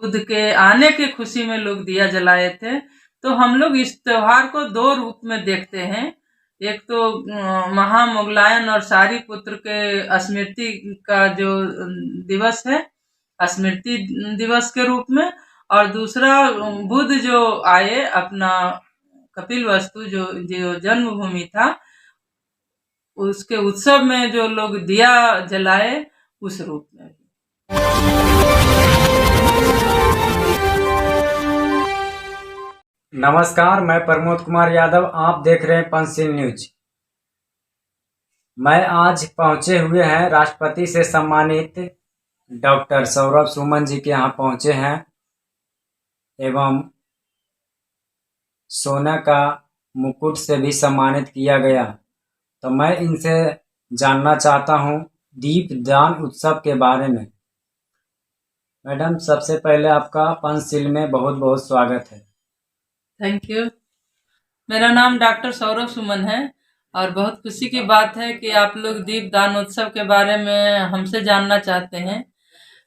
बुद्ध के आने की खुशी में लोग दिया जलाए थे। तो हम लोग इस त्योहार को दो रूप में देखते हैं। एक तो महामोगलायन और सारिपुत्र के स्मृति का जो दिवस है, स्मृति दिवस के रूप में, और दूसरा बुद्ध जो आए अपना कपिलवस्तु जो जो जन्मभूमि था उसके उत्सव में जो लोग दिया जलाए उस रूप में। नमस्कार, मैं प्रमोद कुमार यादव, आप देख रहे हैं पंचशील न्यूज। मैं आज पहुंचे हुए हैं राष्ट्रपति से सम्मानित डॉक्टर सौरभ सुमन जी के यहाँ पहुंचे हैं एवं सोना का मुकुट से भी सम्मानित किया गया। तो मैं इनसे जानना चाहता हूं दीपदान उत्सव के बारे में। मैडम, सबसे पहले आपका पंचशील में बहुत बहुत स्वागत है। Thank you. मेरा नाम डॉक्टर सौरभ सुमन है और बहुत खुशी की बात है कि आप लोग दीपदान उत्सव के बारे में हमसे जानना चाहते हैं।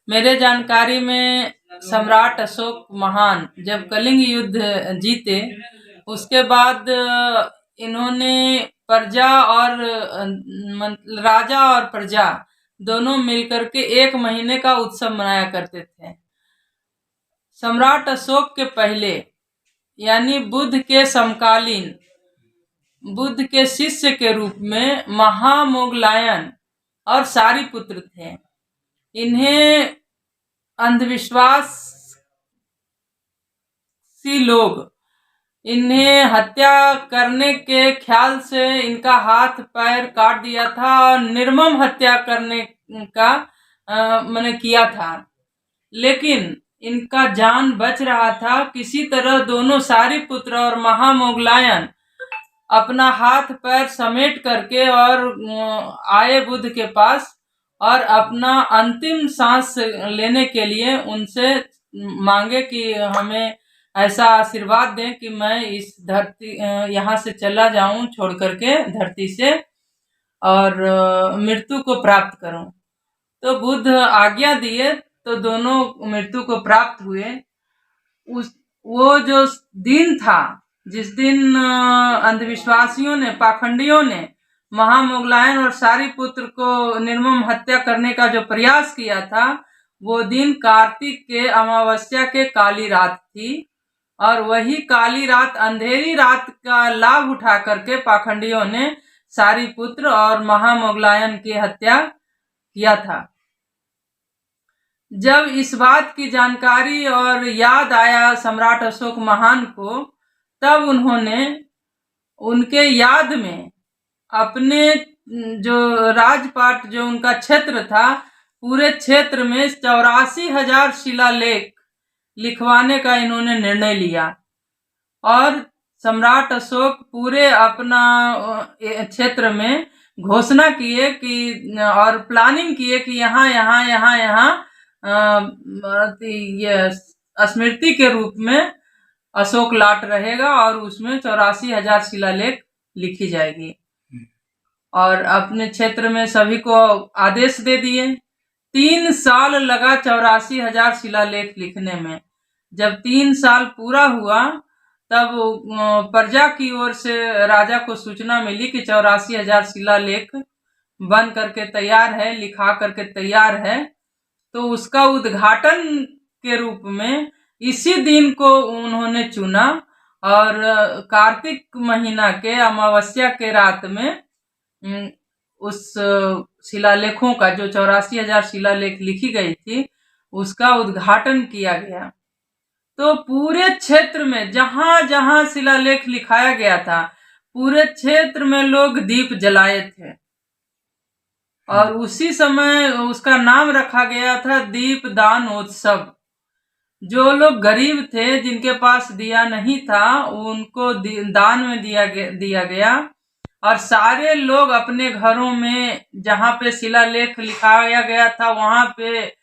मेरे जानकारी में सम्राट अशोक महान जब कलिंग युद्ध जीते उसके बाद इन्होंने प्रजा और राजा और प्रजा दोनों मिलकर के 1 महीने का उत्सव मनाया करते थे। सम्राट अशोक के पहले यानी बुद्ध के समकालीन बुद्ध के शिष्य के रूप में महामोगलायन और सारिपुत्र थे। इन्हें अंधविश्वासी लोग इन्हें हत्या करने के ख्याल से इनका हाथ पैर काट दिया था और निर्मम हत्या करने का मैंने किया था, लेकिन इनका जान बच रहा था। किसी तरह दोनों सारिपुत्र और महामोगलायन अपना हाथ पैर समेट करके और आए बुद्ध के पास और अपना अंतिम सांस लेने के लिए उनसे मांगे कि हमें ऐसा आशीर्वाद दें कि मैं इस धरती यहाँ से चला जाऊं छोड़ करके धरती से और मृत्यु को प्राप्त करूं। तो बुद्ध आज्ञा दिए तो दोनों मृत्यु को प्राप्त हुए। वो जो दिन था जिस दिन अंधविश्वासियों ने, पाखंडियों ने महामोगलायन और सारिपुत्र को निर्मम हत्या करने का जो प्रयास किया था, वो दिन कार्तिक के अमावस्या के काली रात थी। और वही काली रात, अंधेरी रात का लाभ उठा करके पाखंडियों ने सारिपुत्र और महामोगलायन की हत्या किया था। जब इस बात की जानकारी और याद आया सम्राट अशोक महान को, तब उन्होंने उनके याद में अपने जो राजपाट जो उनका क्षेत्र था, पूरे क्षेत्र में 84,000 शिलालेख लिखवाने का इन्होंने निर्णय लिया और सम्राट अशोक पूरे अपना क्षेत्र में घोषणा किए कि और प्लानिंग किए कि यहाँ यहाँ यहाँ यहाँ ये स्मृति के रूप में अशोक लाट रहेगा और उसमें 84,000 शिलालेख लिखी जाएगी। और अपने क्षेत्र में सभी को आदेश दे दिए। 3 साल लगा 84,000 शिलालेख लिखने में। जब 3 साल पूरा हुआ तब प्रजा की ओर से राजा को सूचना मिली कि 84,000 शिलालेख बन करके तैयार है, लिखा करके तैयार है। तो उसका उद्घाटन के रूप में इसी दिन को उन्होंने चुना और कार्तिक महीना के अमावस्या के रात में उस शिलालेखों का, जो 84,000 शिलालेख लिखी गई थी, उसका उद्घाटन किया गया। तो पूरे क्षेत्र में जहां जहां शिलालेख लिखाया गया था, पूरे क्षेत्र में लोग दीप जलाए थे और उसी समय उसका नाम रखा गया था दीपदान उत्सव। जो लोग गरीब थे, जिनके पास दिया नहीं था, उनको दान में दिया गया और सारे लोग अपने घरों में जहां पे शिलालेख लिखाया गया था वहां पे,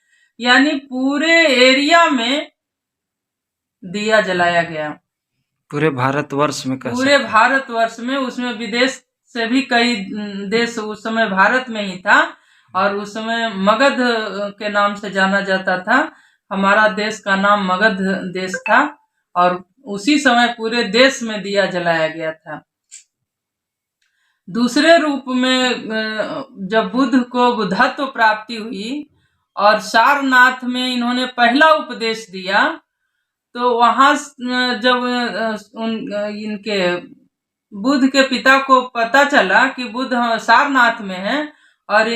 यानी पूरे एरिया में दिया जलाया गया। पूरे भारतवर्ष में पूरे भारतवर्ष में, उसमें विदेश से भी कई देश, उस समय भारत में ही था और उस समय मगध के नाम से जाना जाता था। हमारा देश का नाम मगध देश था और उसी समय पूरे देश में दिया जलाया गया था। दूसरे रूप में जब बुद्ध को बुद्धत्व प्राप्ति हुई और सारनाथ में इन्होंने पहला उपदेश दिया, तो वहां जब इनके बुद्ध के पिता को पता चला कि बुद्ध सारनाथ में है और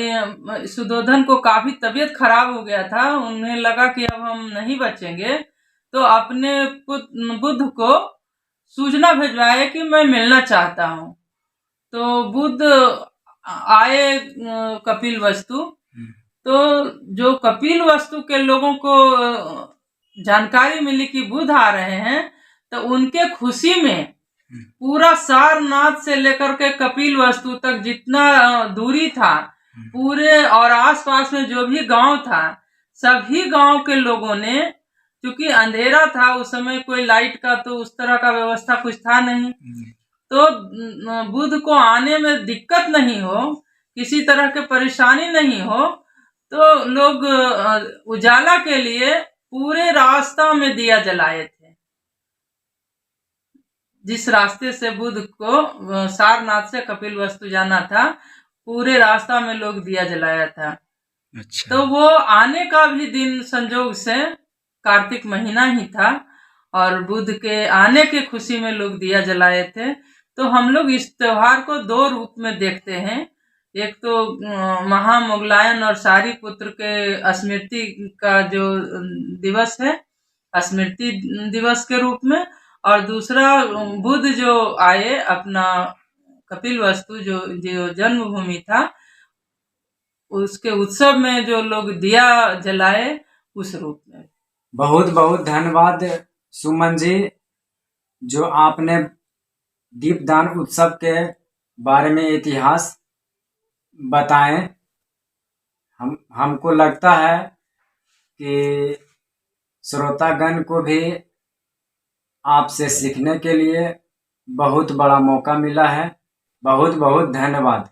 सुद्धोधन को काफी तबीयत खराब हो गया था, उन्हें लगा कि अब हम नहीं बचेंगे, तो अपने बुद्ध को सूचना भिजवाए कि मैं मिलना चाहता हूँ। तो बुद्ध आए कपिल वस्तु, तो जो कपिल वस्तु के लोगों को जानकारी मिली कि बुद्ध आ रहे हैं, तो उनके खुशी में पूरा सारनाथ से लेकर के कपिल वस्तु तक जितना दूरी था, पूरे और आसपास में जो भी गांव था, सभी गांव के लोगों ने, क्योंकि अंधेरा था उस समय, कोई लाइट का तो उस तरह का व्यवस्था कुछ था नहीं, तो बुद्ध को आने में दिक्कत नहीं हो, किसी तरह के परेशानी नहीं हो, तो लोग उजाला के लिए पूरे रास्ता में दिया जलाए थे। जिस रास्ते से बुद्ध को सारनाथ से कपिल वस्तु जाना था, पूरे रास्ता में लोग दिया जलाया था। अच्छा। तो वो आने का भी दिन संजोग से कार्तिक महीना ही था और बुद्ध के आने के खुशी में लोग दिया जलाए थे। तो हम लोग इस त्योहार को दो रूप में देखते हैं, एक तो महामोगलायन और सारिपुत्र के स्मृति का जो दिवस है, स्मृति दिवस के रूप में, और दूसरा बुद्ध जो आए अपना कपिल वस्तु जो जन्मभूमि था, उसके उत्सव में जो लोग दिया जलाए उस रूप में। बहुत बहुत धन्यवाद सुमन जी, जो आपने दीपदान उत्सव के बारे में इतिहास बताएं। हमको लगता है कि श्रोतागण को भी आपसे सीखने के लिए बहुत बड़ा मौका मिला है। बहुत बहुत धन्यवाद।